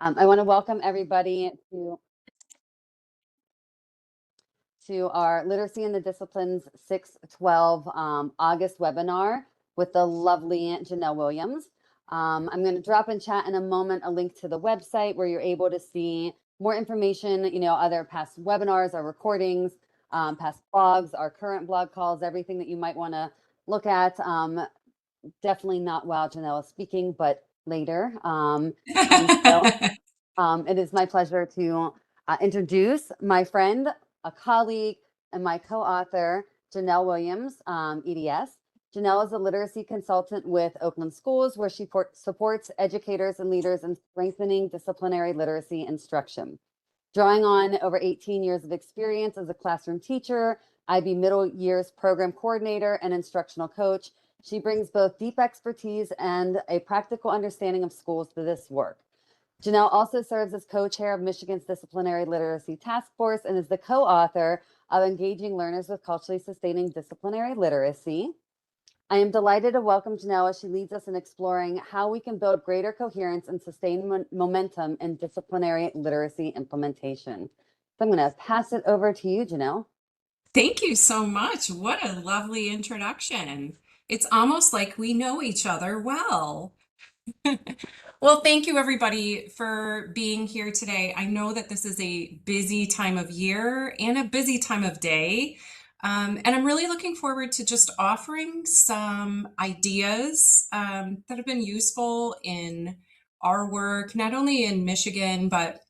I want to welcome everybody to our Literacy in the Disciplines 612 August webinar with the lovely Jenelle Williams. I'm going to drop in chat in a moment a link to the website where you're able to see more information, other past webinars, our recordings, past blogs, our current blog calls, everything that you might want to look at. Definitely not while Jenelle is speaking, but later. It is my pleasure to introduce my friend, a colleague, and my co-author, Jenelle Williams, EDS. Jenelle is a literacy consultant with Oakland Schools, where she supports educators and leaders in strengthening disciplinary literacy instruction. Drawing on over 18 years of experience as a classroom teacher, IB middle years program coordinator, and instructional coach, she brings both deep expertise and a practical understanding of schools to this work. Jenelle also serves as co-chair of Michigan's Disciplinary Literacy Task Force and is the co-author of Engaging Learners with Culturally Sustaining Disciplinary Literacy. I am delighted to welcome Jenelle as she leads us in exploring how we can build greater coherence and sustain momentum in disciplinary literacy implementation. So I'm going to pass it over to you, Jenelle. Thank you so much. What a lovely introduction. It's almost like we know each other well. Well, thank you everybody for being here today. I know that this is a busy time of year and a busy time of day. And I'm really looking forward to just offering some ideas that have been useful in our work, not only in Michigan, but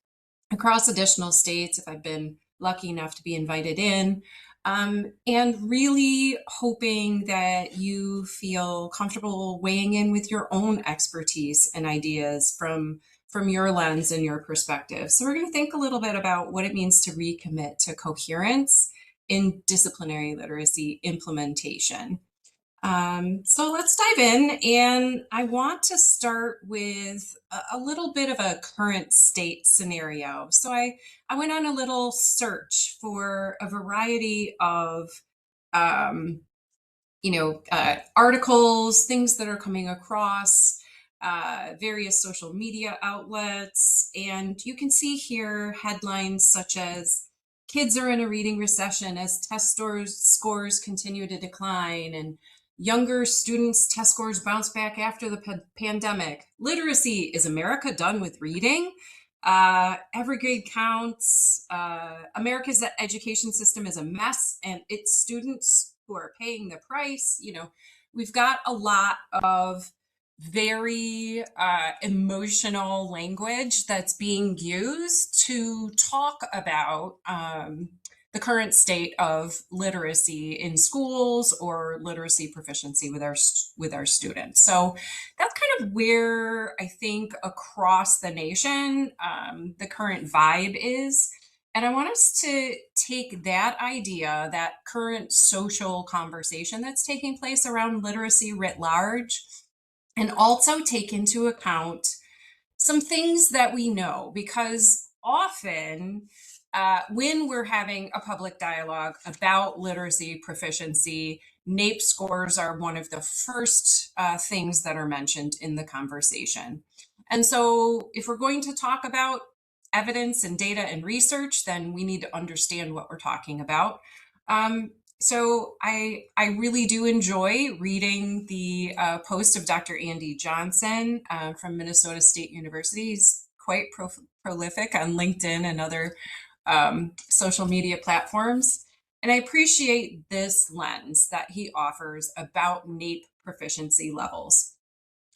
across additional states if I've been lucky enough to be invited in. And really hoping that you feel comfortable weighing in with your own expertise and ideas from your lens and your perspective. So we're going to think a little bit about what it means to recommit to coherence in disciplinary literacy implementation. So let's dive in, and I want to start with a little bit of a current state scenario. So I went on a little search for a variety of articles, things that are coming across various social media outlets, and you can see here headlines such as "Kids are in a reading recession as test scores continue to decline," and "Younger students' test scores bounce back after the pandemic." "Literacy, is America done with reading?" "Every grade counts." "America's education system is a mess and its students who are paying the price." We've got a lot of very emotional language that's being used to talk about the current state of literacy in schools or literacy proficiency with our students. So that's kind of where I think across the nation the current vibe is. And I want us to take that idea, that current social conversation that's taking place around literacy writ large, and also take into account some things that we know, because often when we're having a public dialogue about literacy proficiency, NAEP scores are one of the first things that are mentioned in the conversation. And so if we're going to talk about evidence and data and research, then we need to understand what we're talking about. So I really do enjoy reading the post of Dr. Andy Johnson from Minnesota State University. He's quite prolific on LinkedIn and other social media platforms. And I appreciate this lens that he offers about NAEP proficiency levels.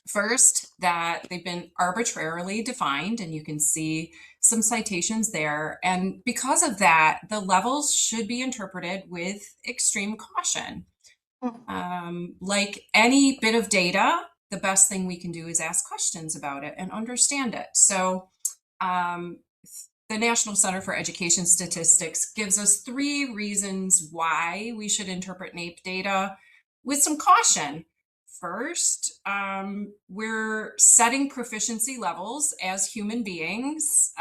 First, that they've been arbitrarily defined, and you can see some citations there. And because of that, the levels should be interpreted with extreme caution. Like any bit of data, the best thing we can do is ask questions about it and understand it. So the National Center for Education Statistics gives us 3 reasons why we should interpret NAEP data with some caution. First, we're setting proficiency levels as human beings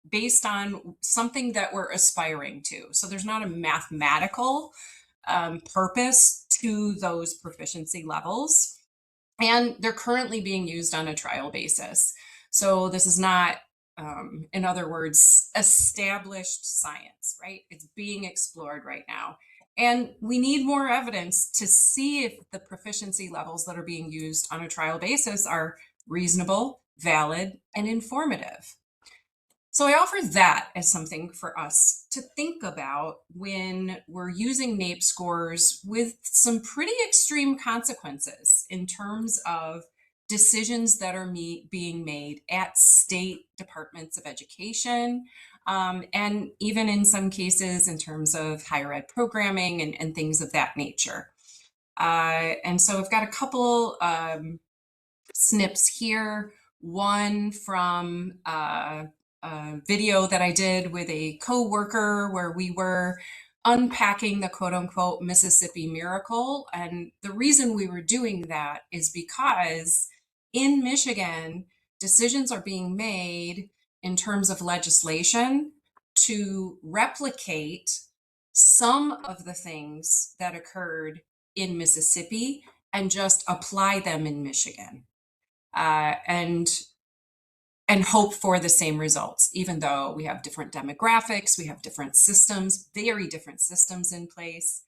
based on something that we're aspiring to. So there's not a mathematical purpose to those proficiency levels, and they're currently being used on a trial basis. So this is not, in other words, established science, right? It's being explored right now. And we need more evidence to see if the proficiency levels that are being used on a trial basis are reasonable, valid, and informative. So I offer that as something for us to think about when we're using NAEP scores with some pretty extreme consequences in terms of decisions that are being made at state departments of education, and even in some cases in terms of higher ed programming and things of that nature. And so I've got a couple snips here. One from a video that I did with a co-worker where we were unpacking the quote unquote Mississippi miracle. And the reason we were doing that is because in Michigan, decisions are being made in terms of legislation to replicate some of the things that occurred in Mississippi and just apply them in Michigan. And hope for the same results, even though we have different demographics, we have different systems, very different systems in place.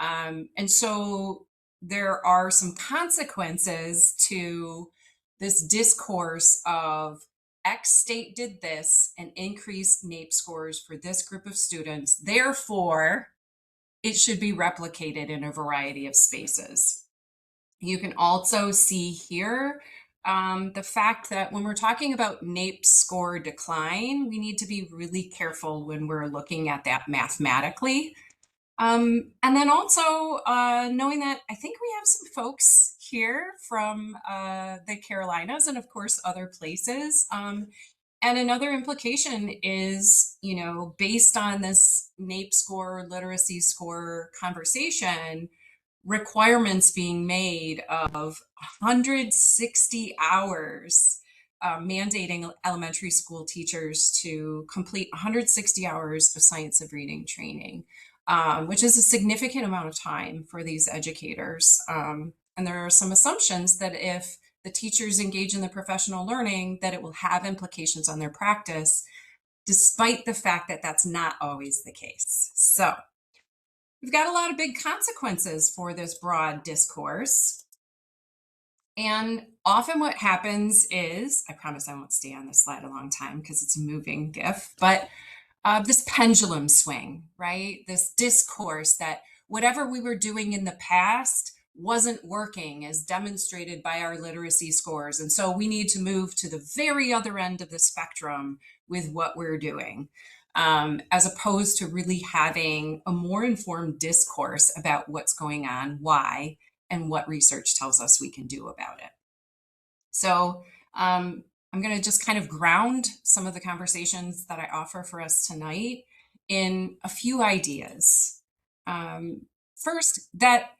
And so there are some consequences to this discourse of X state did this and increased NAEP scores for this group of students. Therefore, it should be replicated in a variety of spaces. You can also see here the fact that when we're talking about NAEP score decline, we need to be really careful when we're looking at that mathematically. And then also knowing that I think we have some folks here from the Carolinas and of course other places. And another implication is, you know, based on this NAEP score, literacy score conversation, requirements being made of 160 hours, mandating elementary school teachers to complete 160 hours of science of reading training, which is a significant amount of time for these educators. And there are some assumptions that if the teachers engage in the professional learning, that it will have implications on their practice, despite the fact that that's not always the case. So we've got a lot of big consequences for this broad discourse. And often what happens is, I promise I won't stay on this slide a long time because it's a moving GIF, but this pendulum swing, right? This discourse that whatever we were doing in the past wasn't working as demonstrated by our literacy scores. And so we need to move to the very other end of the spectrum with what we're doing. As opposed to really having a more informed discourse about what's going on, why, and what research tells us we can do about it. So I'm going to just kind of ground some of the conversations that I offer for us tonight in a few ideas. First, that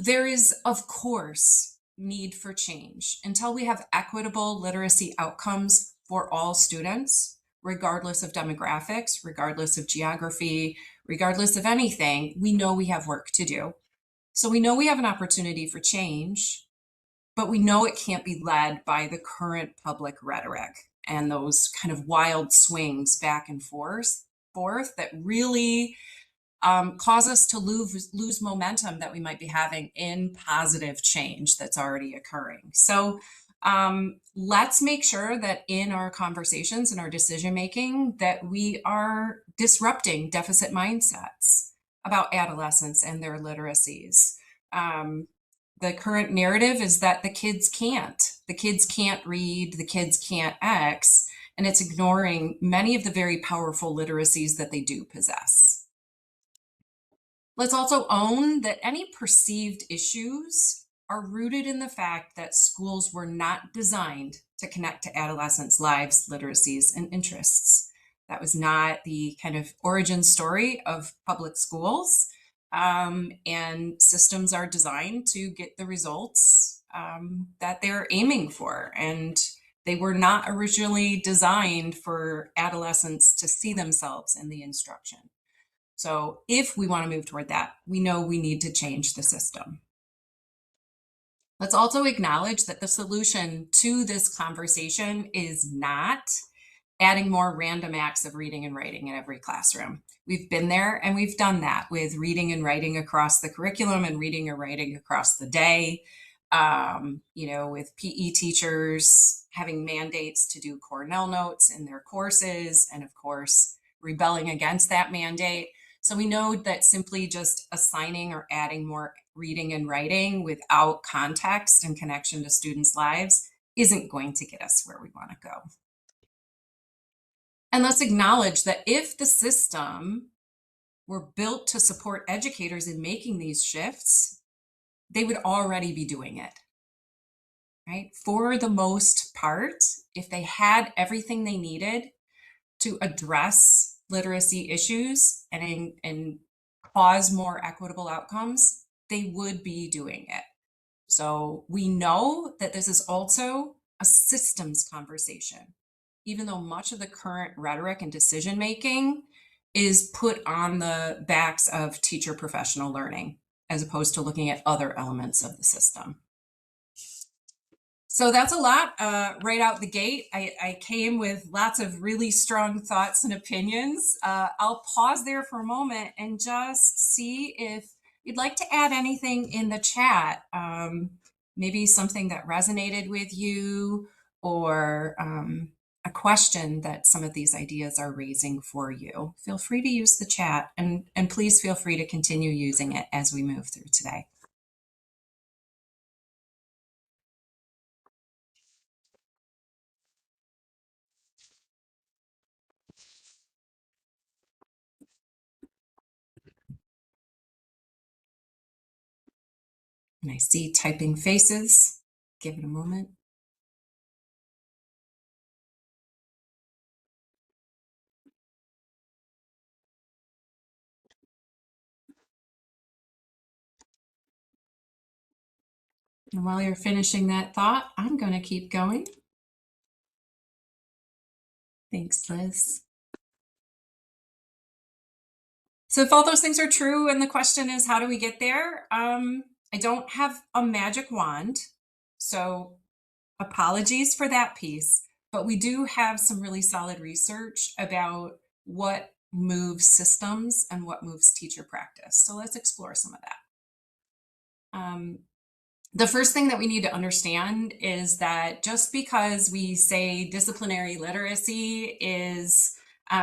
there is, of course, need for change until we have equitable literacy outcomes for all students, regardless of demographics, regardless of geography, regardless of anything. We know we have work to do. So we know we have an opportunity for change, but we know it can't be led by the current public rhetoric and those kind of wild swings back and forth that really cause us to lose momentum that we might be having in positive change that's already occurring. So let's make sure that in our conversations and our decision making that we are disrupting deficit mindsets about adolescents and their literacies. The current narrative is that the kids can't read, the kids can't X, and it's ignoring many of the very powerful literacies that they do possess. Let's also own that any perceived issues are rooted in the fact that schools were not designed to connect to adolescents' lives, literacies, and interests. That was not the kind of origin story of public schools. And systems are designed to get the results that they're aiming for. And they were not originally designed for adolescents to see themselves in the instruction. So if we want to move toward that, we know we need to change the system. Let's also acknowledge that the solution to this conversation is not adding more random acts of reading and writing in every classroom. We've been there and we've done that with reading and writing across the curriculum and reading and writing across the day. With PE teachers having mandates to do Cornell notes in their courses, and of course, rebelling against that mandate. So we know that simply just assigning or adding more reading and writing without context and connection to students' lives isn't going to get us where we want to go. And let's acknowledge that if the system were built to support educators in making these shifts, they would already be doing it, right? For the most part, if they had everything they needed to address literacy issues and cause more equitable outcomes, they would be doing it. So we know that this is also a systems conversation, even though much of the current rhetoric and decision making is put on the backs of teacher professional learning, as opposed to looking at other elements of the system. So that's a lot right out the gate. I came with lots of really strong thoughts and opinions. I'll pause there for a moment and just see if you'd like to add anything in the chat. Maybe something that resonated with you, or a question that some of these ideas are raising for you. Feel free to use the chat, and please feel free to continue using it as we move through today. And I see typing faces. Give it a moment. And while you're finishing that thought, I'm going to keep going. Thanks, Liz. So if all those things are true and the question is, how do we get there? I don't have a magic wand, so apologies for that piece, but we do have some really solid research about what moves systems and what moves teacher practice. So let's explore some of that. The first thing that we need to understand is that just because we say disciplinary literacy is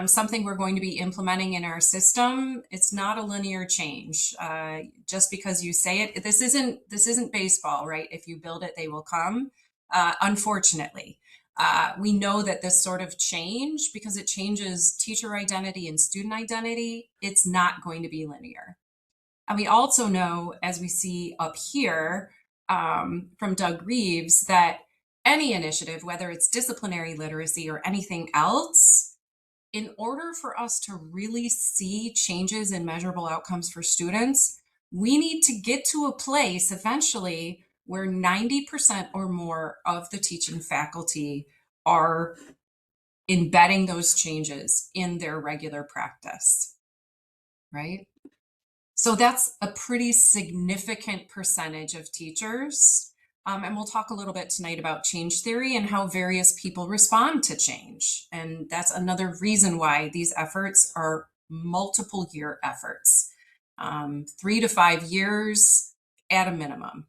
something we're going to be implementing in our system, it's not a linear change. Just because you say it, this isn't baseball, right? If you build it, they will come. Unfortunately, we know that this sort of change, because it changes teacher identity and student identity, it's not going to be linear. And we also know, as we see up here, from Doug Reeves, that any initiative, whether it's disciplinary literacy or anything else, in order for us to really see changes in measurable outcomes for students, we need to get to a place eventually where 90% or more of the teaching faculty are embedding those changes in their regular practice, right? So that's a pretty significant percentage of teachers. And we'll talk a little bit tonight about change theory and how various people respond to change. And that's another reason why these efforts are multiple year efforts, 3 to 5 years at a minimum.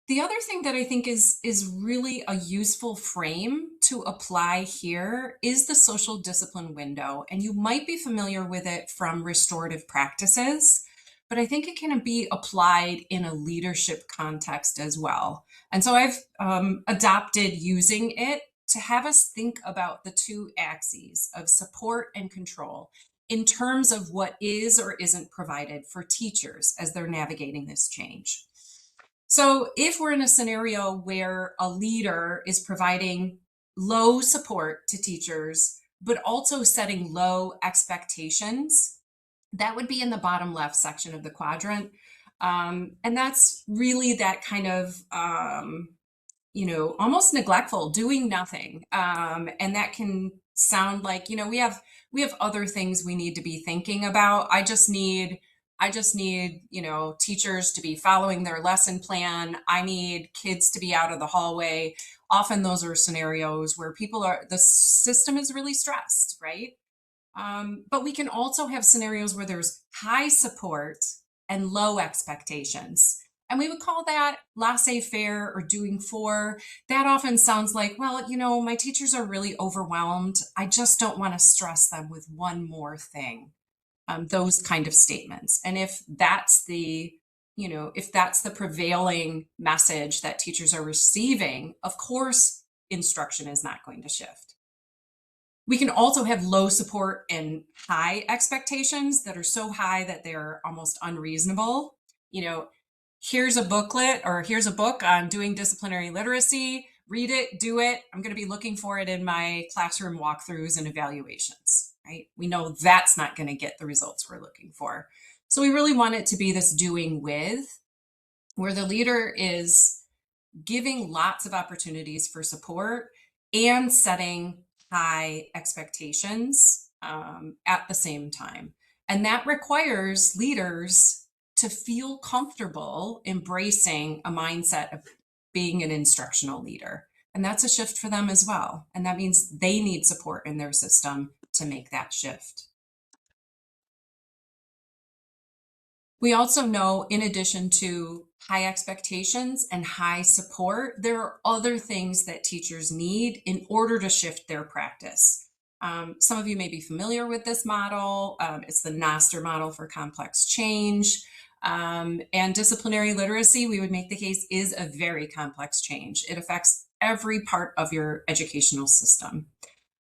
The other thing that I think is really a useful frame to apply here is the social discipline window. And you might be familiar with it from restorative practices, but I think it can be applied in a leadership context as well. And so I've adopted using it to have us think about the two axes of support and control in terms of what is or isn't provided for teachers as they're navigating this change. So if we're in a scenario where a leader is providing low support to teachers, but also setting low expectations, that would be in the bottom left section of the quadrant. And that's really that kind of, almost neglectful, doing nothing. And that can sound like, we have other things we need to be thinking about. I just need I just need, teachers to be following their lesson plan. I need kids to be out of the hallway. Often those are scenarios where the system is really stressed, right? But we can also have scenarios where there's high support and low expectations. And we would call that laissez-faire or doing for. That often sounds like, well, my teachers are really overwhelmed. I just don't want to stress them with one more thing. Those kind of statements. And if that's the prevailing message that teachers are receiving, of course, instruction is not going to shift. We can also have low support and high expectations that are so high that they're almost unreasonable. Here's a booklet or here's a book on doing disciplinary literacy. Read it, do it. I'm going to be looking for it in my classroom walkthroughs and evaluations, right? We know that's not going to get the results we're looking for. So we really want it to be this doing with, where the leader is giving lots of opportunities for support and setting high expectations at the same time. And that requires leaders to feel comfortable embracing a mindset of being an instructional leader. And that's a shift for them as well. And that means they need support in their system to make that shift. We also know, in addition to high expectations and high support, there are other things that teachers need in order to shift their practice. Some of you may be familiar with this model. It's the Noster model for complex change. And disciplinary literacy, we would make the case, is a very complex change. It affects every part of your educational system.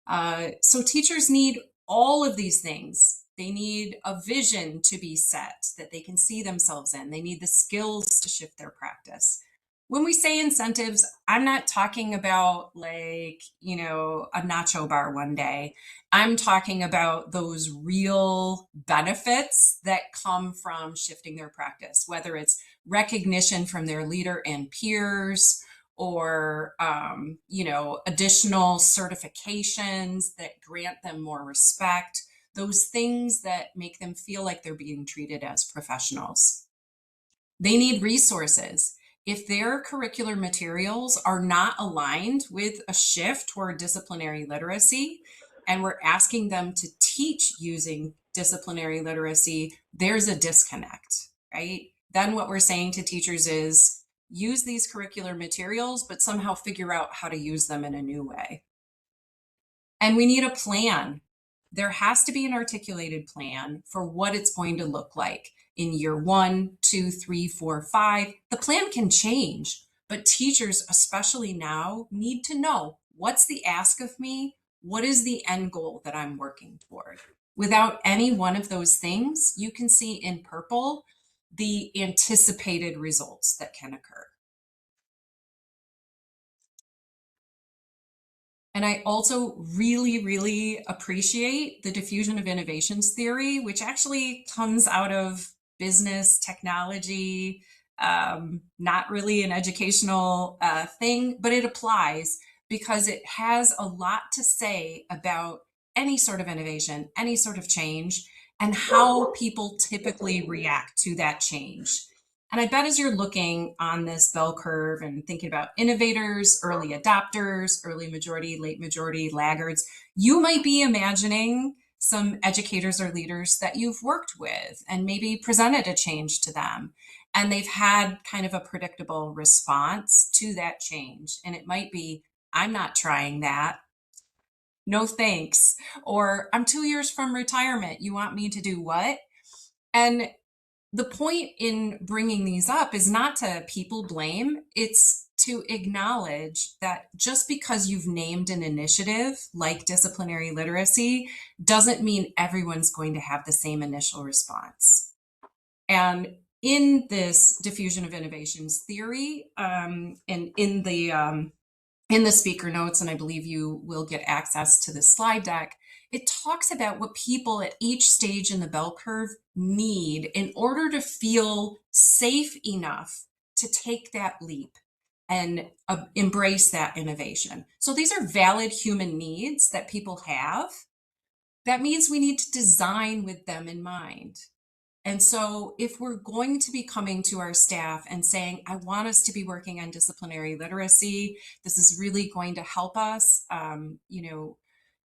So teachers need all of these things. They need a vision to be set that they can see themselves in. They need the skills to shift their practice. When we say incentives, I'm not talking about a nacho bar one day. I'm talking about those real benefits that come from shifting their practice, whether it's recognition from their leader and peers, or additional certifications that grant them more respect, those things that make them feel like they're being treated as professionals. They need resources. If their curricular materials are not aligned with a shift toward disciplinary literacy, and we're asking them to teach using disciplinary literacy, there's a disconnect, right? Then what we're saying to teachers is, use these curricular materials, but somehow figure out how to use them in a new way. And we need a plan. There has to be an articulated plan for what it's going to look like in year 1, 2, 3, 4, 5. The plan can change, but teachers, especially now, need to know, what's the ask of me? What is the end goal that I'm working toward? Without any one of those things, you can see in purple the anticipated results that can occur. And I also really, really appreciate the diffusion of innovations theory, which actually comes out of business, technology, not really an educational thing, but it applies because it has a lot to say about any sort of innovation, any sort of change, and how people typically react to that change. And I bet as you're looking on this bell curve and thinking about innovators, early adopters, early majority, late majority, laggards, you might be imagining some educators or leaders that you've worked with and maybe presented a change to them. And they've had kind of a predictable response to that change. And it might be, I'm not trying that. No thanks. Or I'm 2 years from retirement. You want me to do what? And the point in bringing these up is not to people blame. It's to acknowledge that just because you've named an initiative like disciplinary literacy doesn't mean everyone's going to have the same initial response. And in this diffusion of innovations theory, and in the speaker notes, and I believe you will get access to the slide deck, it talks about what people at each stage in the bell curve need in order to feel safe enough to take that leap and embrace that innovation. So these are valid human needs that people have. That means we need to design with them in mind. And so if we're going to be coming to our staff and saying, I want us to be working on disciplinary literacy, this is really going to help us,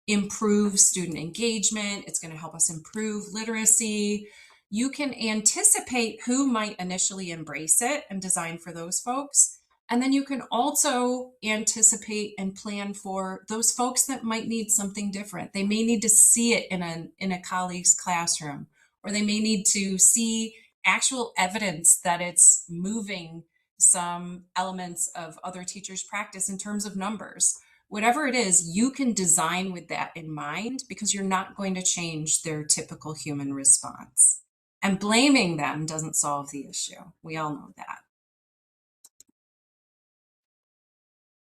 improve student engagement. It's going to help us improve literacy. You can anticipate who might initially embrace it and design for those folks. And then you can also anticipate and plan for those folks that might need something different. They may need to see it in a colleague's classroom, or they may need to see actual evidence that it's moving some elements of other teachers' practice in terms of numbers. Whatever it is, you can design with that in mind, because you're not going to change their typical human response. And blaming them doesn't solve the issue. We all know that.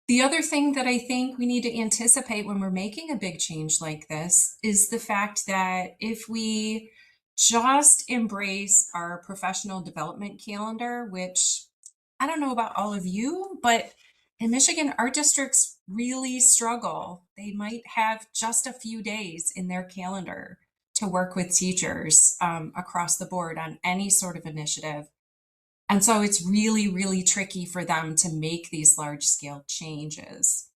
The other thing that I think we need to anticipate when we're making a big change like this is the fact that if we just embrace our professional development calendar, which I don't know about all of you, but in Michigan, our districts really struggle. They might have just a few days in their calendar to work with teachers across the board on any sort of initiative. And so it's really, really tricky for them to make these large scale changes.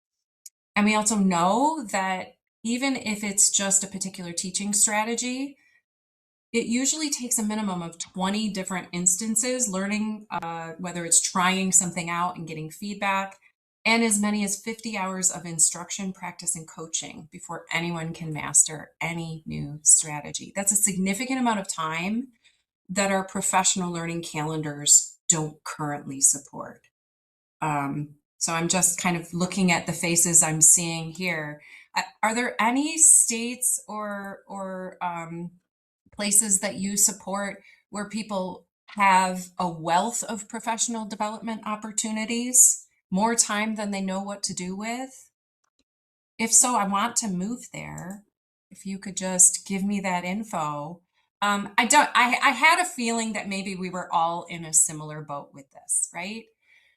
And we also know that even if it's just a particular teaching strategy, it usually takes a minimum of 20 different instances, learning whether it's trying something out and getting feedback, and as many as 50 hours of instruction, practice, and coaching before anyone can master any new strategy. That's a significant amount of time that our professional learning calendars don't currently support. So I'm just kind of looking at the faces I'm seeing here. Are there any states or places that you support where people have a wealth of professional development opportunities, more time than they know what to do with? If so, I want to move there. If you could just give me that info. I had a feeling that maybe we were all in a similar boat with this, right?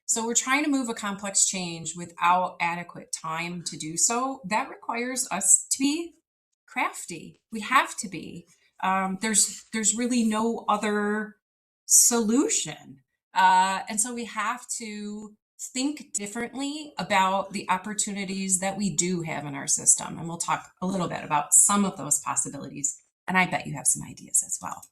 So we're trying to move a complex change without adequate time to do so. That requires us to be crafty. We have to be. There's really no other solution. And so we have to think differently about the opportunities that we do have in our system. And we'll talk a little bit about some of those possibilities. And I bet you have some ideas as well.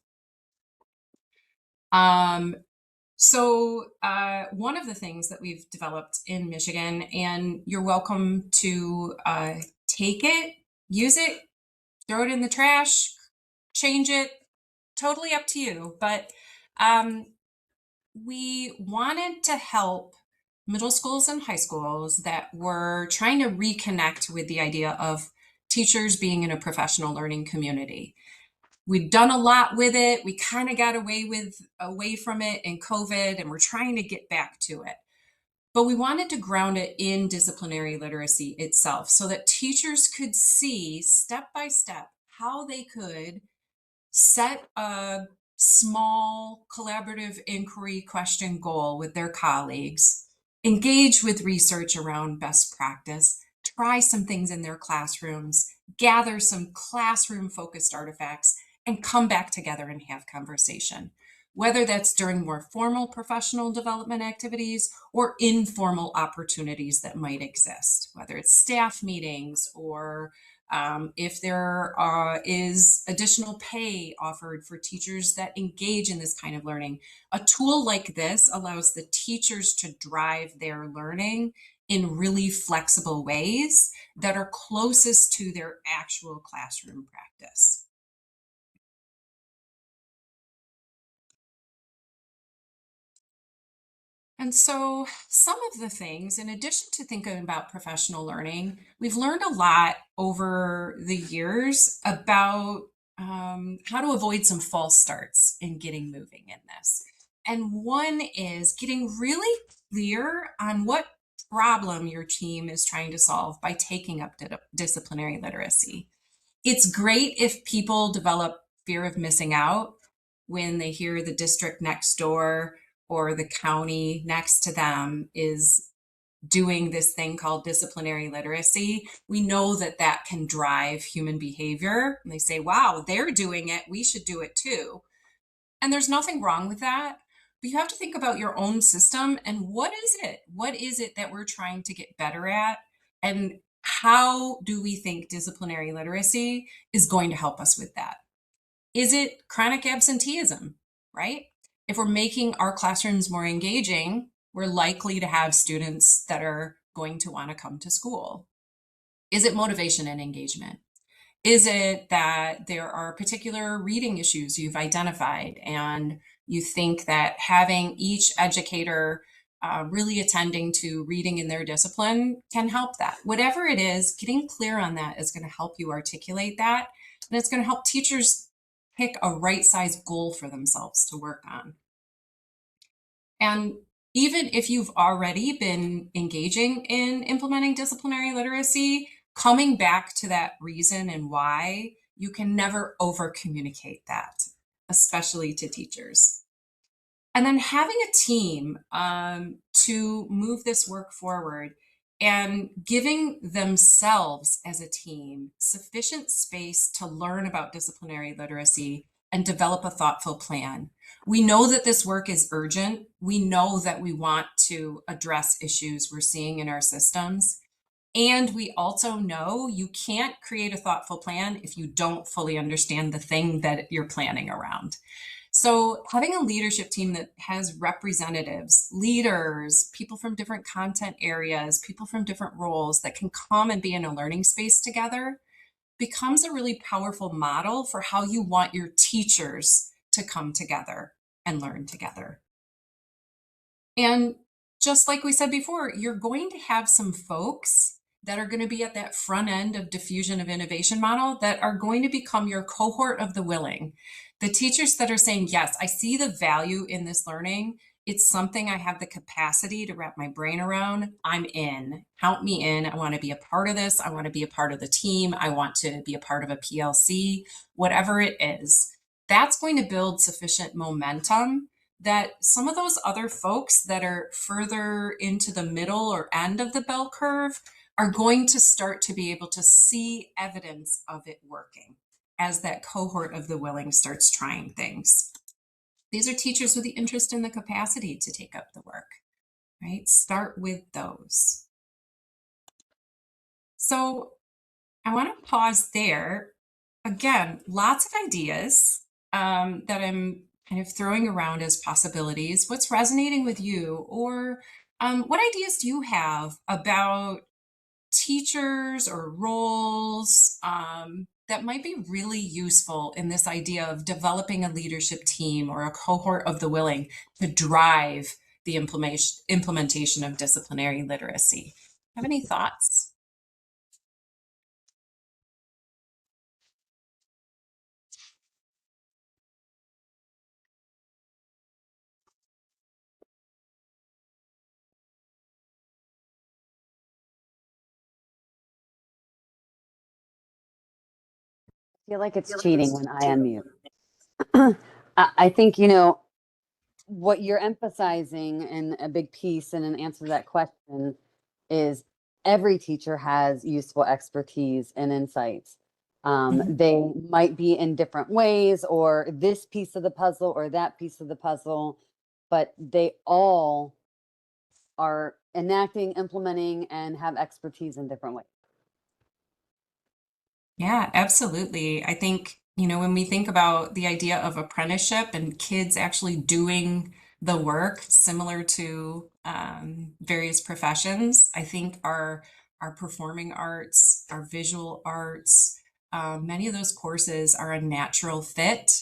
One of the things that we've developed in Michigan, and you're welcome to take it, use it, throw it in the trash, change it, totally up to you. But we wanted to help middle schools and high schools that were trying to reconnect with the idea of teachers being in a professional learning community. We've done a lot with it. We kind of got away from it in COVID, and we're trying to get back to it. But we wanted to ground it in disciplinary literacy itself so that teachers could see step by step how they could set a small collaborative inquiry question goal with their colleagues, engage with research around best practice, try some things in their classrooms, gather some classroom focused artifacts, and come back together and have conversation. Whether that's during more formal professional development activities or informal opportunities that might exist, whether it's staff meetings or if there is additional pay offered for teachers that engage in this kind of learning. A tool like this allows the teachers to drive their learning in really flexible ways that are closest to their actual classroom practice. And so some of the things, in addition to thinking about professional learning, we've learned a lot over the years about how to avoid some false starts in getting moving in this. And one is getting really clear on what problem your team is trying to solve by taking up disciplinary literacy. It's great if people develop fear of missing out when they hear the district next door or the county next to them is doing this thing called disciplinary literacy. We know that that can drive human behavior. And they say, wow, they're doing it, we should do it too. And there's nothing wrong with that. But you have to think about your own system and what is it? What is it that we're trying to get better at? And how do we think disciplinary literacy is going to help us with that? Is it chronic absenteeism, right? If we're making our classrooms more engaging, we're likely to have students that are going to want to come to school. Is it motivation and engagement? Is it that there are particular reading issues you've identified and you think that having each educator really attending to reading in their discipline can help that? Whatever it is, getting clear on that is going to help you articulate that. And it's going to help teachers pick a right size goal for themselves to work on. And even if you've already been engaging in implementing disciplinary literacy, coming back to that reason and why, you can never over communicate that, especially to teachers. And then having a team to move this work forward and giving themselves as a team sufficient space to learn about disciplinary literacy and develop a thoughtful plan. We know that this work is urgent. We know that we want to address issues we're seeing in our systems. And we also know you can't create a thoughtful plan if you don't fully understand the thing that you're planning around. So having a leadership team that has representatives, leaders, people from different content areas, people from different roles that can come and be in a learning space together becomes a really powerful model for how you want your teachers to come together and learn together. And just like we said before, you're going to have some folks that are going to be at that front end of diffusion of innovation model that are going to become your cohort of the willing. The teachers that are saying, yes, I see the value in this learning. It's something I have the capacity to wrap my brain around. I'm in. Count me in. I want to be a part of this. I want to be a part of the team. I want to be a part of a PLC, whatever it is. That's going to build sufficient momentum that some of those other folks that are further into the middle or end of the bell curve are going to start to be able to see evidence of it working as that cohort of the willing starts trying things. These are teachers with the interest and the capacity to take up the work, right? Start with those. So I want to pause there. Again, lots of ideas that I'm kind of throwing around as possibilities. What's resonating with you? Or what ideas do you have about teachers or roles that might be really useful in this idea of developing a leadership team or a cohort of the willing to drive the implementation of disciplinary literacy? Have any thoughts? I feel like it's cheating when I unmute. I think, what you're emphasizing in a big piece and an answer to that question is every teacher has useful expertise and insights. They might be in different ways, or this piece of the puzzle or that piece of the puzzle, but they all are enacting, implementing, and have expertise in different ways. Yeah, absolutely. I think, when we think about the idea of apprenticeship and kids actually doing the work similar to various professions, I think our performing arts, our visual arts, many of those courses are a natural fit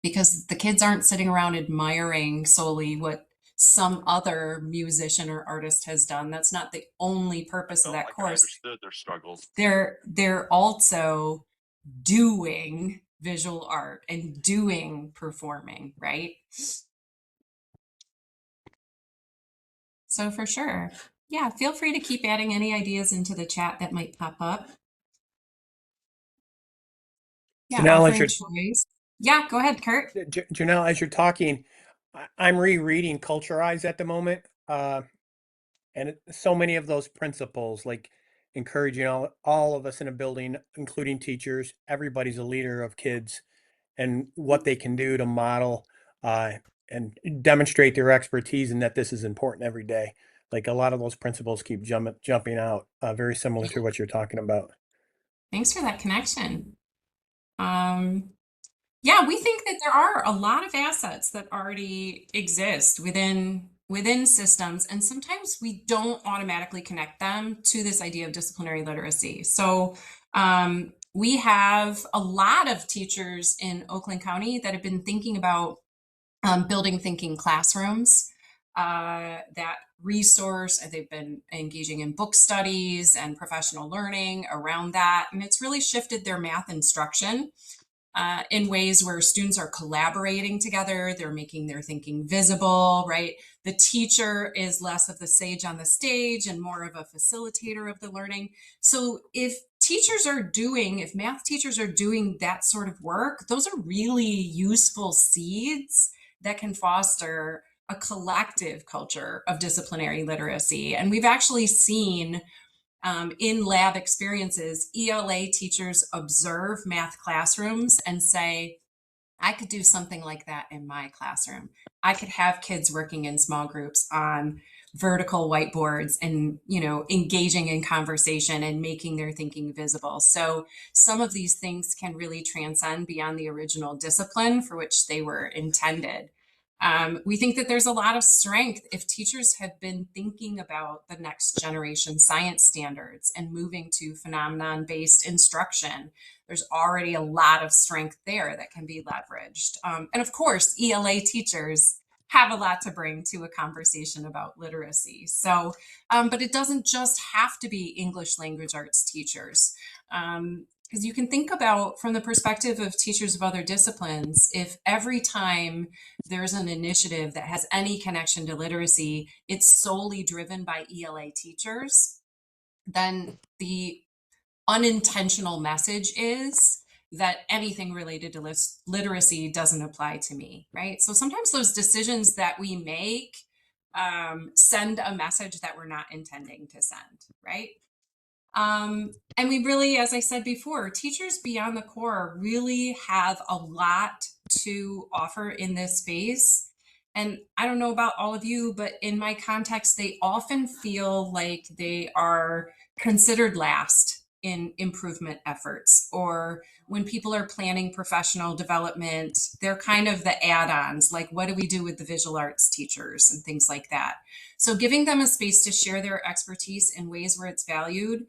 because the kids aren't sitting around admiring solely what some other musician or artist has done. That's not the only purpose of that course. I understood their struggles. They're also doing visual art and doing performing, right? So for sure. Yeah, feel free to keep adding any ideas into the chat that might pop up. Yeah, Janelle, offering choice. Yeah, go ahead, Kurt. Janelle, as you're talking, I'm rereading Culturize at the moment. And so many of those principles, like encouraging all of us in a building, including teachers, everybody's a leader of kids. and what they can do to model and demonstrate their expertise and that this is important every day. Like a lot of those principles keep jumping out, very similar to what you're talking about. Thanks for that connection. Yeah, we think that there are a lot of assets that already exist within systems, and sometimes we don't automatically connect them to this idea of disciplinary literacy. So we have a lot of teachers in Oakland County that have been thinking about building thinking classrooms that resource. They've been engaging in book studies and professional learning around that, and it's really shifted their math instruction in ways where students are collaborating together. They're making their thinking visible, right? The teacher is less of the sage on the stage and more of a facilitator of the learning. So if math teachers are doing that sort of work, those are really useful seeds that can foster a collective culture of disciplinary literacy. And we've actually seen in lab experiences, ELA teachers observe math classrooms and say, I could do something like that in my classroom. I could have kids working in small groups on vertical whiteboards and, engaging in conversation and making their thinking visible. So some of these things can really transcend beyond the original discipline for which they were intended. We think that there's a lot of strength if teachers have been thinking about the next generation science standards and moving to phenomenon-based instruction. There's already a lot of strength there that can be leveraged. And of course, ELA teachers have a lot to bring to a conversation about literacy. So, but it doesn't just have to be English language arts teachers. Because you can think about from the perspective of teachers of other disciplines, if every time there's an initiative that has any connection to literacy, it's solely driven by ELA teachers, then the unintentional message is that anything related to literacy doesn't apply to me, right? So sometimes those decisions that we make send a message that we're not intending to send, right? And we really, as I said before, teachers beyond the core really have a lot to offer in this space. And I don't know about all of you, but in my context, they often feel like they are considered last in improvement efforts, or when people are planning professional development, they're kind of the add-ons, like what do we do with the visual arts teachers and things like that. So giving them a space to share their expertise in ways where it's valued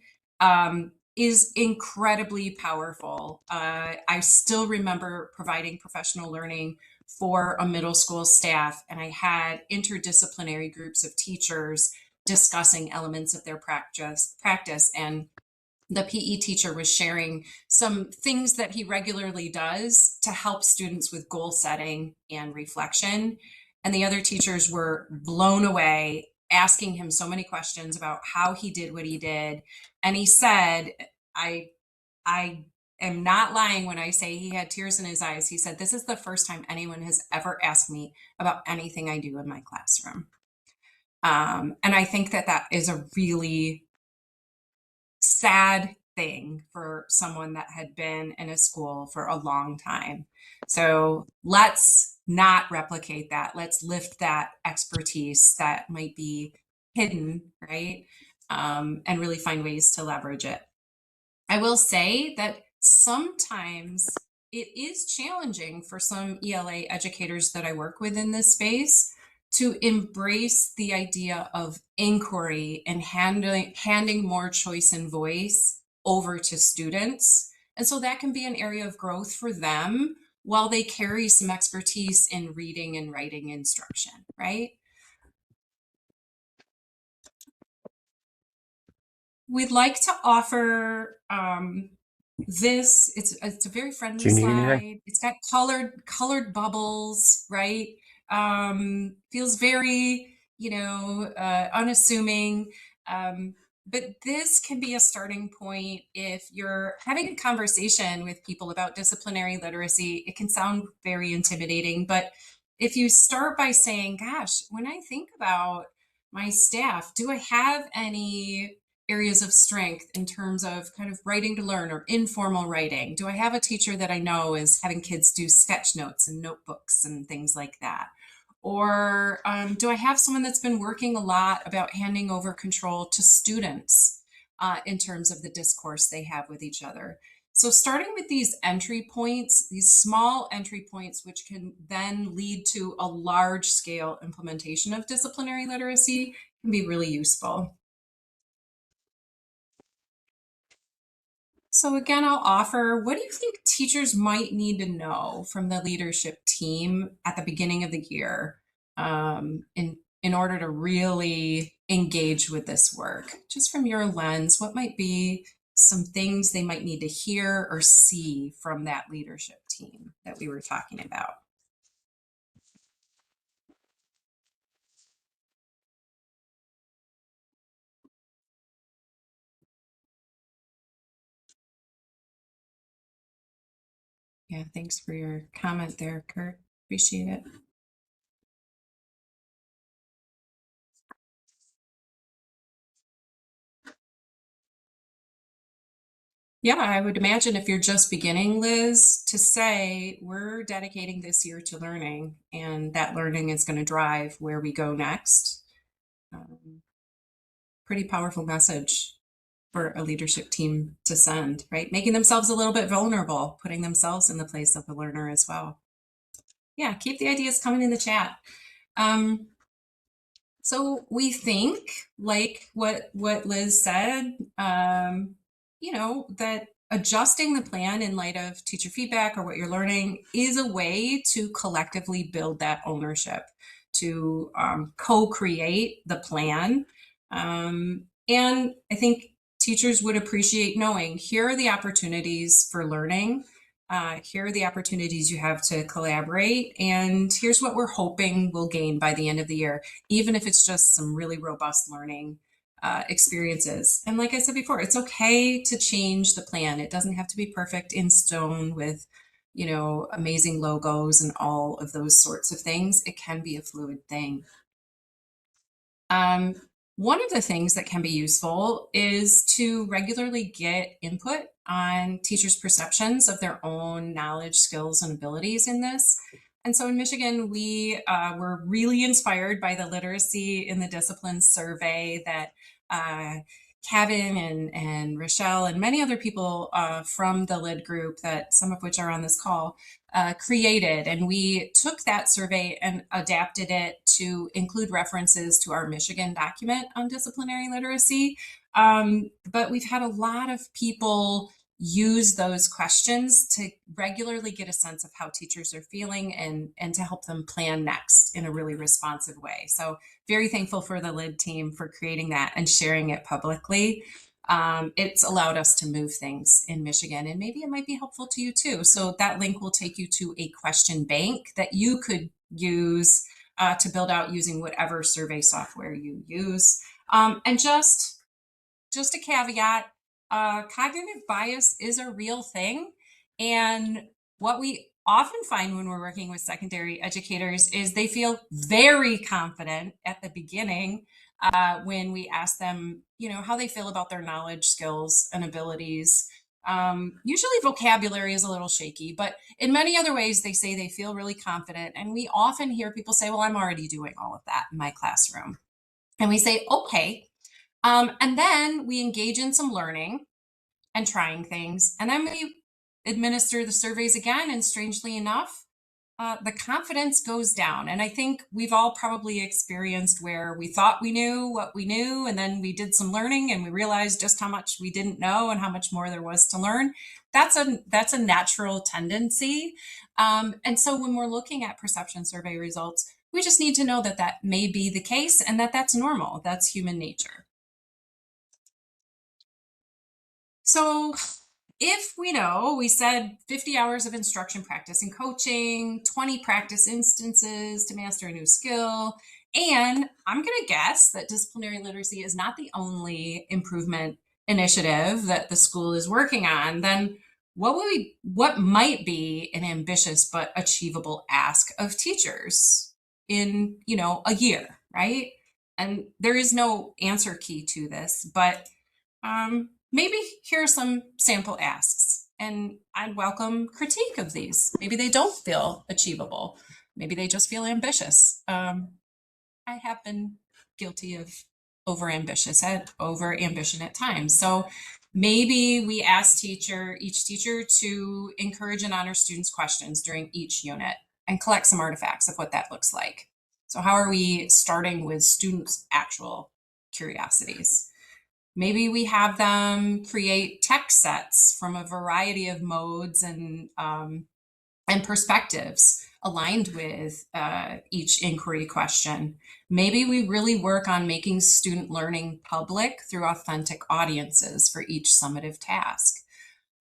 is incredibly powerful. I still remember providing professional learning for a middle school staff, and I had interdisciplinary groups of teachers discussing elements of their practice, and the PE teacher was sharing some things that he regularly does to help students with goal setting and reflection. And the other teachers were blown away, asking him so many questions about how he did what he did. And he said, I am not lying when I say he had tears in his eyes. He said, this is the first time anyone has ever asked me about anything I do in my classroom. And I think that that is a really sad thing for someone that had been in a school for a long time. So let's not replicate that. Let's lift that expertise that might be hidden, right? And really find ways to leverage it. I will say that sometimes it is challenging for some ELA educators that I work with in this space to embrace the idea of inquiry and handing more choice and voice over to students. And so that can be an area of growth for them while they carry some expertise in reading and writing instruction, right? We'd like to offer this. It's a very friendly slide. It's got colored bubbles, right? Feels very, unassuming. But this can be a starting point if you're having a conversation with people about disciplinary literacy. It can sound very intimidating, but if you start by saying, gosh, when I think about my staff, do I have any areas of strength in terms of kind of writing to learn or informal writing? Do I have a teacher that I know is having kids do sketch notes and notebooks and things like that? Or do I have someone that's been working a lot about handing over control to students in terms of the discourse they have with each other? So starting with these entry points, these small entry points, which can then lead to a large scale implementation of disciplinary literacy, can be really useful. So again, I'll offer, what do you think teachers might need to know from the leadership team at the beginning of the year in order to really engage with this work? Just from your lens, what might be some things they might need to hear or see from that leadership team that we were talking about? Yeah, thanks for your comment there, Kurt. Appreciate it. Yeah, I would imagine if you're just beginning, Liz, to say we're dedicating this year to learning, and that learning is going to drive where we go next. Pretty powerful message for a leadership team to send, right? Making themselves a little bit vulnerable, putting themselves in the place of the learner as well. Yeah, keep the ideas coming in the chat. So we think, like what Liz said, that adjusting the plan in light of teacher feedback or what you're learning is a way to collectively build that ownership, to co-create the plan. And I think teachers would appreciate knowing here are the opportunities for learning. Here are the opportunities you have to collaborate, and here's what we're hoping we'll gain by the end of the year, even if it's just some really robust learning experiences. And like I said before, it's okay to change the plan. It doesn't have to be perfect in stone with, amazing logos and all of those sorts of things. It can be a fluid thing. One of the things that can be useful is to regularly get input on teachers' perceptions of their own knowledge, skills, and abilities in this. And so in Michigan, we were really inspired by the Literacy in the Disciplines survey that Kevin and Rochelle and many other people from the LiD group, that some of which are on this call, created. And we took that survey and adapted it to include references to our Michigan document on disciplinary literacy. But we've had a lot of people use those questions to regularly get a sense of how teachers are feeling and to help them plan next in a really responsive way. So very thankful for the LiD team for creating that and sharing it publicly. It's allowed us to move things in Michigan, and maybe it might be helpful to you too. So that link will take you to a question bank that you could use to build out using whatever survey software you use. And just a caveat, cognitive bias is a real thing. And what we often find when we're working with secondary educators is they feel very confident at the beginning when we ask them, how they feel about their knowledge, skills, and abilities. Usually vocabulary is a little shaky, but in many other ways, they say they feel really confident. And we often hear people say, well, I'm already doing all of that in my classroom. And we say, okay. And then we engage in some learning and trying things. And then we administer the surveys again. And strangely enough, the confidence goes down. And I think we've all probably experienced where we thought we knew what we knew, and then we did some learning and we realized just how much we didn't know and how much more there was to learn. That's a natural tendency. And so when we're looking at perception survey results, we just need to know that that may be the case and that that's normal. That's human nature. So if we said 50 hours of instruction practice and coaching, 20 practice instances to master a new skill, and I'm going to guess that disciplinary literacy is not the only improvement initiative that the school is working on, then what might be an ambitious but achievable ask of teachers in, a year, right? And there is no answer key to this, but maybe here are some sample asks, and I'd welcome critique of these. Maybe they don't feel achievable. Maybe they just feel ambitious. I have been guilty of over ambition at times. So maybe we ask each teacher to encourage and honor students' questions during each unit and collect some artifacts of what that looks like. So how are we starting with students' actual curiosities? Maybe we have them create text sets from a variety of modes and perspectives aligned with each inquiry question. Maybe we really work on making student learning public through authentic audiences for each summative task.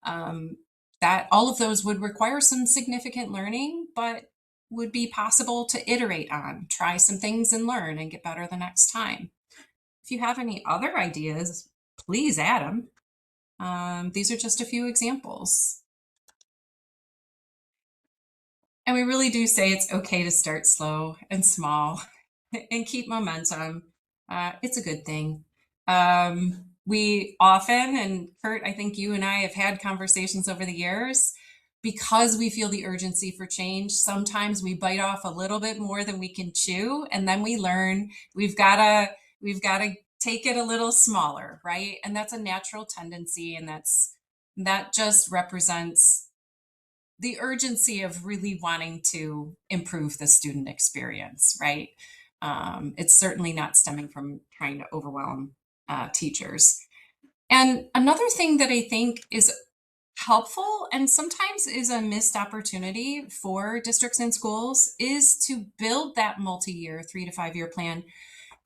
That all of those would require some significant learning, but would be possible to iterate on, try some things and learn and get better the next time. If you have any other ideas, please add them. These are just a few examples. And we really do say it's okay to start slow and small and keep momentum. It's a good thing. We often, and Kurt, I think you and I have had conversations over the years, because we feel the urgency for change, sometimes we bite off a little bit more than we can chew, and then we learn we've got to take it a little smaller, right? And that's a natural tendency, and that just represents the urgency of really wanting to improve the student experience, right? It's certainly not stemming from trying to overwhelm teachers. And another thing that I think is helpful and sometimes is a missed opportunity for districts and schools is to build that multi-year 3 to 5 year plan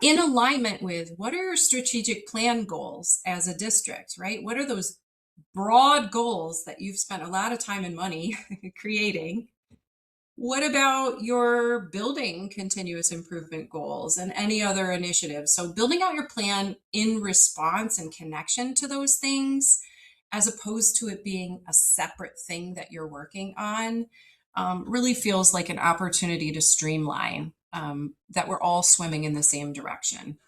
in alignment with what are your strategic plan goals as a district, right? What are those broad goals that you've spent a lot of time and money creating? What about your building continuous improvement goals and any other initiatives? So building out your plan in response and connection to those things, as opposed to it being a separate thing that you're working on, really feels like an opportunity to streamline, that we're all swimming in the same direction.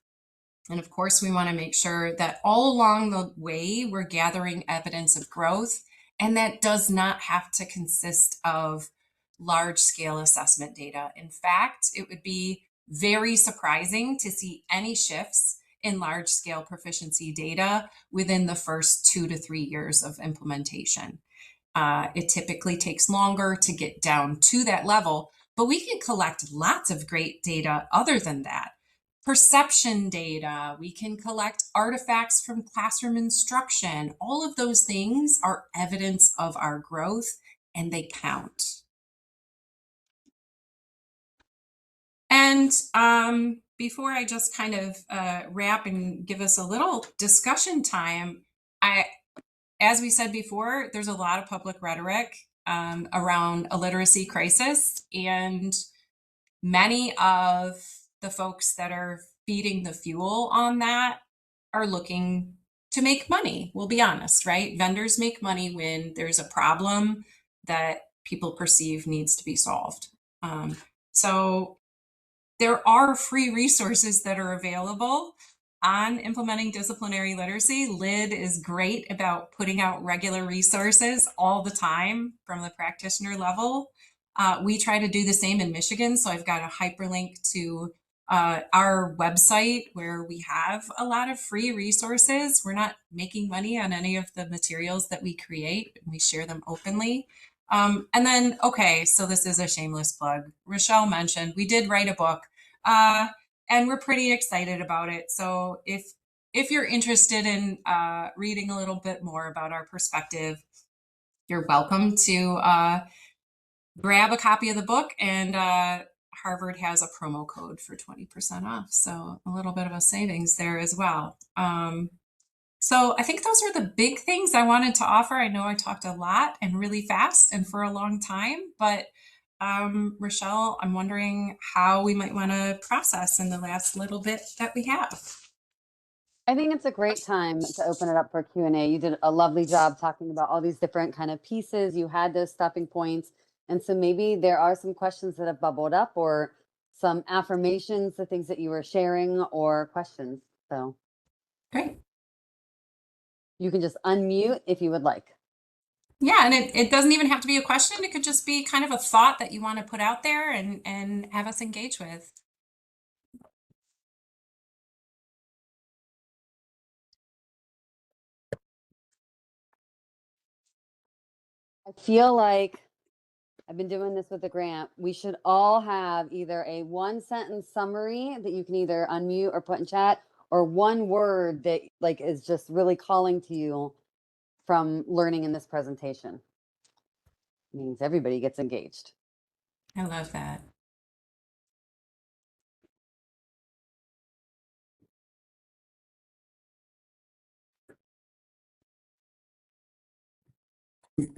And of course, we want to make sure that all along the way, we're gathering evidence of growth. And that does not have to consist of large scale assessment data. In fact, it would be very surprising to see any shifts in large scale proficiency data within the first 2 to 3 years of implementation. It typically takes longer to get down to that level, but we can collect lots of great data other than that. Perception data, we can collect artifacts from classroom instruction. All of those things are evidence of our growth and they count. And before I just kind of wrap and give us a little discussion time, as we said before, there's a lot of public rhetoric around a literacy crisis, and many of the folks that are feeding the fuel on that are looking to make money. We'll be honest, right? Vendors make money when there's a problem that people perceive needs to be solved. So there are free resources that are available on implementing disciplinary literacy. LiD is great about putting out regular resources all the time from the practitioner level. We try to do the same in Michigan. So I've got a hyperlink to our website where we have a lot of free resources. We're not making money on any of the materials that we create. We share them openly. And then, okay, so this is a shameless plug. Rochelle mentioned we did write a book, and we're pretty excited about it. So if you're interested in reading a little bit more about our perspective, you're welcome to grab a copy of the book, and Harvard has a promo code for 20% off. So a little bit of a savings there as well. So I think those are the big things I wanted to offer. I know I talked a lot and really fast and for a long time, but Rochelle, I'm wondering how we might want to process in the last little bit that we have. I think it's a great time to open it up for Q&A. You did a lovely job talking about all these different kind of pieces. You had those stopping points. And so maybe there are some questions that have bubbled up or some affirmations, the things that you were sharing or questions. So Great. You can just unmute if you would like. Yeah, and it doesn't even have to be a question. It could just be kind of a thought that you want to put out there and have us engage with. I feel like I've been doing this with the grant. We should all have either a 1-sentence summary that you can either unmute or put in chat, or one word that like is just really calling to you from learning in this presentation. It means everybody gets engaged. I love that.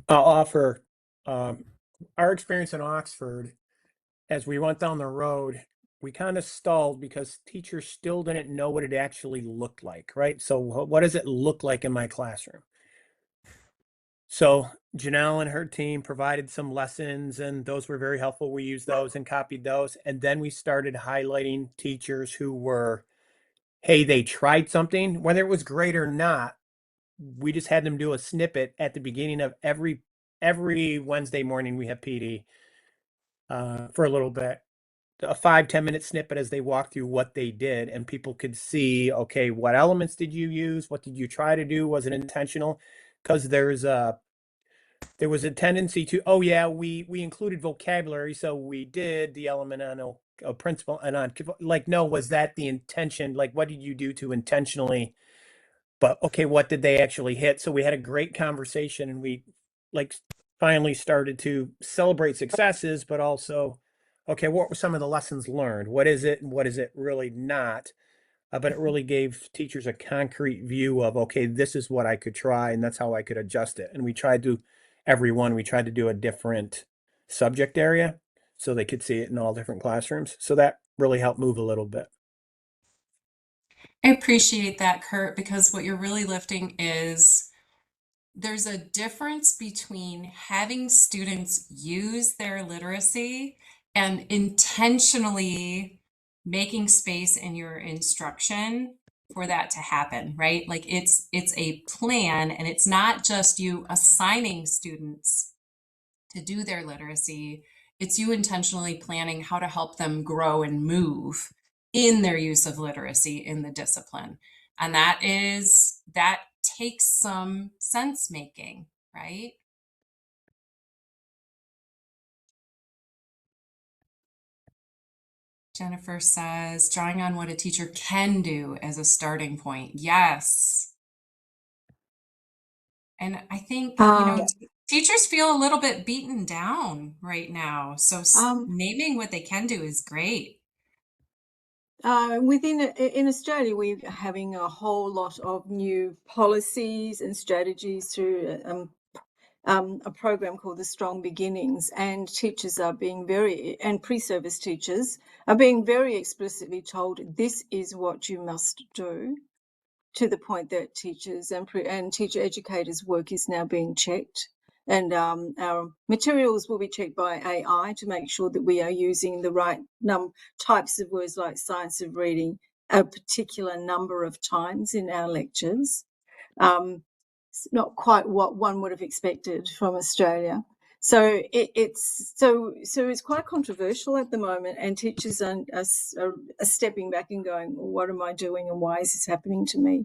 I'll offer our experience in Oxford. As we went down the road, we kind of stalled because teachers still didn't know what it actually looked like, right? So what does it look like in my classroom? So Jenelle and her team provided some lessons, and those were very helpful. We used those and copied those. And then we started highlighting teachers who were, hey, they tried something, whether it was great or not. We just had them do a snippet at the beginning of every Wednesday morning. We have PD for a little bit, a 5-10 minute snippet as they walk through what they did, and people could see, okay, what elements did you use? What did you try to do? Was it intentional? Because there was a tendency to, oh yeah, we included vocabulary, so we did the element on a principle and on, like, no, was that the intention? Like, what did you do to intentionally? But okay, what did they actually hit? So we had a great conversation, and we like finally started to celebrate successes, but also, okay, what were some of the lessons learned? What is it and what is it really not? But it really gave teachers a concrete view of, okay, this is what I could try, and that's how I could adjust it. And we tried to, we tried to do a different subject area so they could see it in all different classrooms. So that really helped move a little bit. I appreciate that, Kurt, because what you're really lifting is there's a difference between having students use their literacy and intentionally making space in your instruction for that to happen, right? Like it's a plan, and it's not just you assigning students to do their literacy. It's you intentionally planning how to help them grow and move in their use of literacy in the discipline. And that takes some sense making, right? Jennifer says, drawing on what a teacher can do as a starting point. Yes. And I think, teachers feel a little bit beaten down right now. So naming what they can do is great. In Australia, we're having a whole lot of new policies and strategies through a program called the Strong Beginnings, and teachers are being and pre-service teachers are being very explicitly told this is what you must do, to the point that teachers and teacher educators' work is now being checked. And our materials will be checked by AI to make sure that we are using the right types of words like science of reading a particular number of times in our lectures. It's not quite what one would have expected from Australia. So it's quite controversial at the moment, and teachers are stepping back and going, well, what am I doing and why is this happening to me?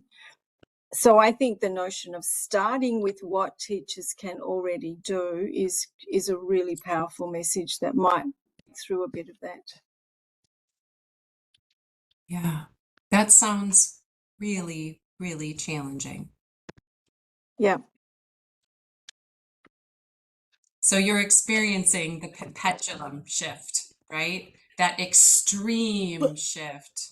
So I think the notion of starting with what teachers can already do is a really powerful message that might break through a bit of that. Yeah, that sounds really, really challenging. Yeah. So you're experiencing the pendulum shift, right? That extreme shift.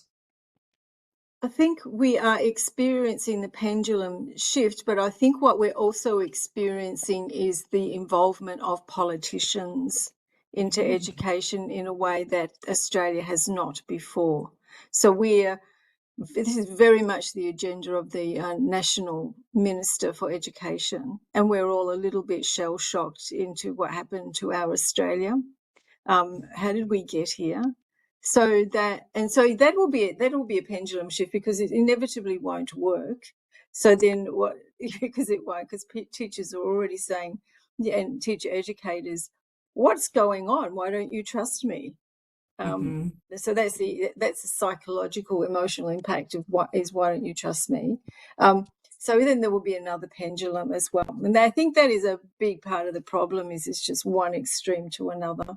I think we are experiencing the pendulum shift, but I think what we're also experiencing is the involvement of politicians into education in a way that Australia has not before. So this is very much the agenda of the National Minister for Education, and we're all a little bit shell-shocked into what happened to our Australia. How did we get here? So that will be a pendulum shift, because it inevitably won't work. So then what, because teachers are already saying, and teacher educators, what's going on? Why don't you trust me? So that's the psychological, emotional impact of why don't you trust me? So then there will be another pendulum as well. And I think that is a big part of the problem, is it's just one extreme to another.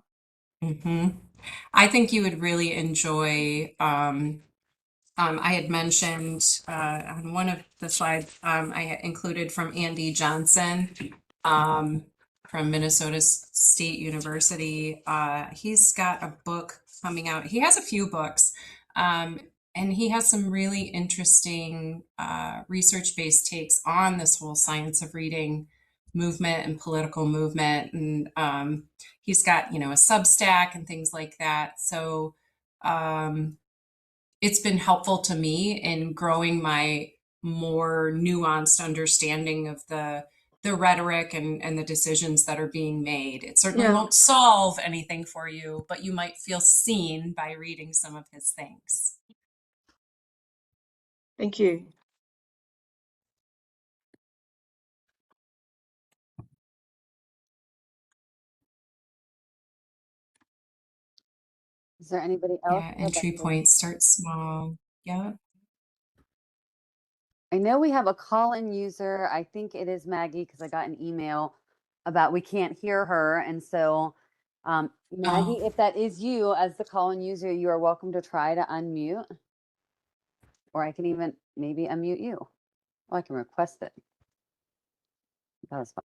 I think you would really enjoy, I had mentioned on one of the slides I had included from Andy Johnson from Minnesota State University. He's got a book coming out. He has a few books, and he has some really interesting research-based takes on this whole science of reading movement and political movement. And he's got, a Substack and things like that. So it's been helpful to me in growing my more nuanced understanding of the rhetoric and the decisions that are being made. It certainly won't solve anything for you, but you might feel seen by reading some of his things. Thank you. Is there anybody else? Yeah, entry points, start small. Yeah. I know we have a call-in user. I think it is Maggie, because I got an email about we can't hear her. And so, Maggie, if that is you as the call-in user, you are welcome to try to unmute. Or I can even maybe unmute you. Oh, I can request it. That was fun.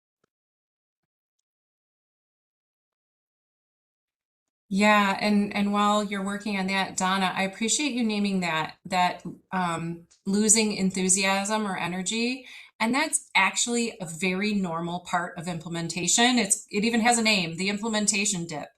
Yeah, and while you're working on that, Donna, I appreciate you naming that losing enthusiasm or energy. And that's actually a very normal part of implementation. It even has a name, the implementation dip.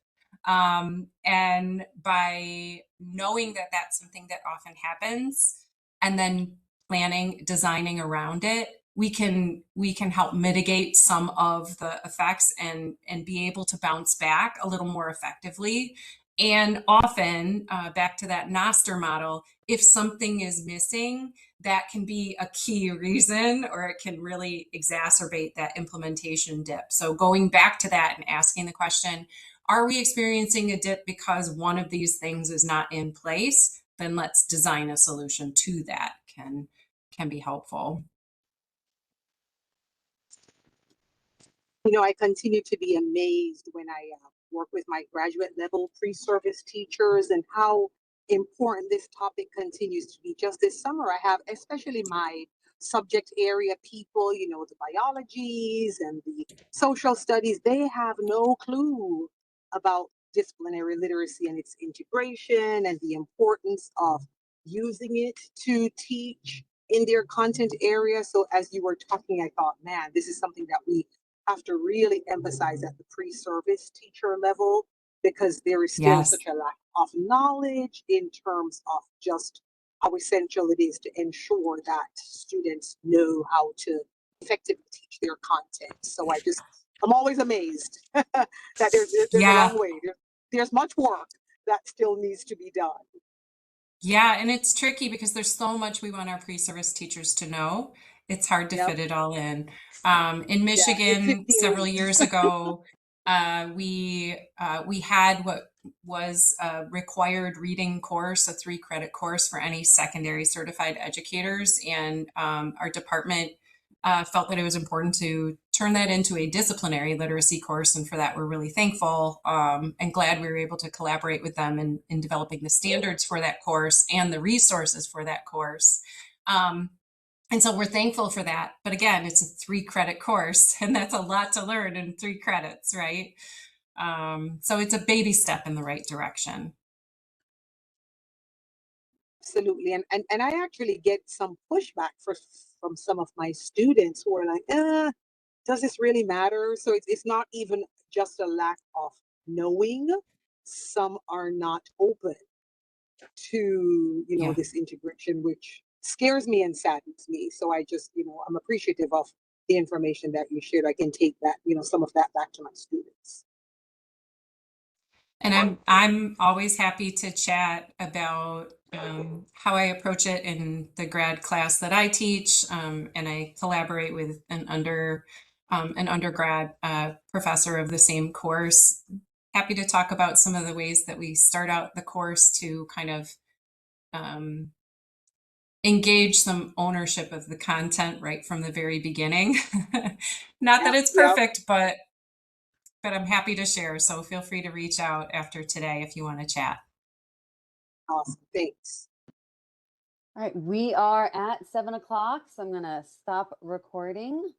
And by knowing that that's something that often happens, and then planning, designing around it, we can help mitigate some of the effects and be able to bounce back a little more effectively. And often, back to that Noster model, if something is missing, that can be a key reason, or it can really exacerbate that implementation dip. So going back to that and asking the question, are we experiencing a dip because one of these things is not in place? Then let's design a solution to that. Can be helpful. I continue to be amazed when I work with my graduate level pre-service teachers and how important this topic continues to be. Just this summer, I have especially my subject area people, the biologies and the social studies, they have no clue about disciplinary literacy and its integration and the importance of using it to teach in their content area. So as you were talking, I thought, man, this is something that we have to really emphasize at the pre-service teacher level, because there is still such a lack of knowledge in terms of just how essential it is to ensure that students know how to effectively teach their content. So I'm always amazed that there's a long way. There's much work that still needs to be done. Yeah, and it's tricky because there's so much we want our pre-service teachers to know. It's hard to fit it all in. In Michigan, several years ago, we had what was a required reading course, a 3-credit course for any secondary certified educators, and our department felt that it was important to turn that into a disciplinary literacy course, and for that we're really thankful and glad we were able to collaborate with them in developing the standards for that course and the resources for that course. And so we're thankful for that. But again, it's a 3-credit course, and that's a lot to learn in 3 credits, right? So it's a baby step in the right direction. Absolutely. And I actually get some pushback from some of my students who are like, does this really matter? So it's not even just a lack of knowing. Some are not open to, this integration, which scares me and saddens me. So I just, I'm appreciative of the information that you shared. I can take that, some of that back to my students. And I'm always happy to chat about how I approach it in the grad class that I teach, and I collaborate with an undergrad professor of the same course. Happy to talk about some of the ways that we start out the course to kind of engage some ownership of the content right from the very beginning. Not that it's perfect, but I'm happy to share. So feel free to reach out after today if you want to chat. Awesome. Thanks. All right, we are at 7 o'clock, so I'm gonna stop recording.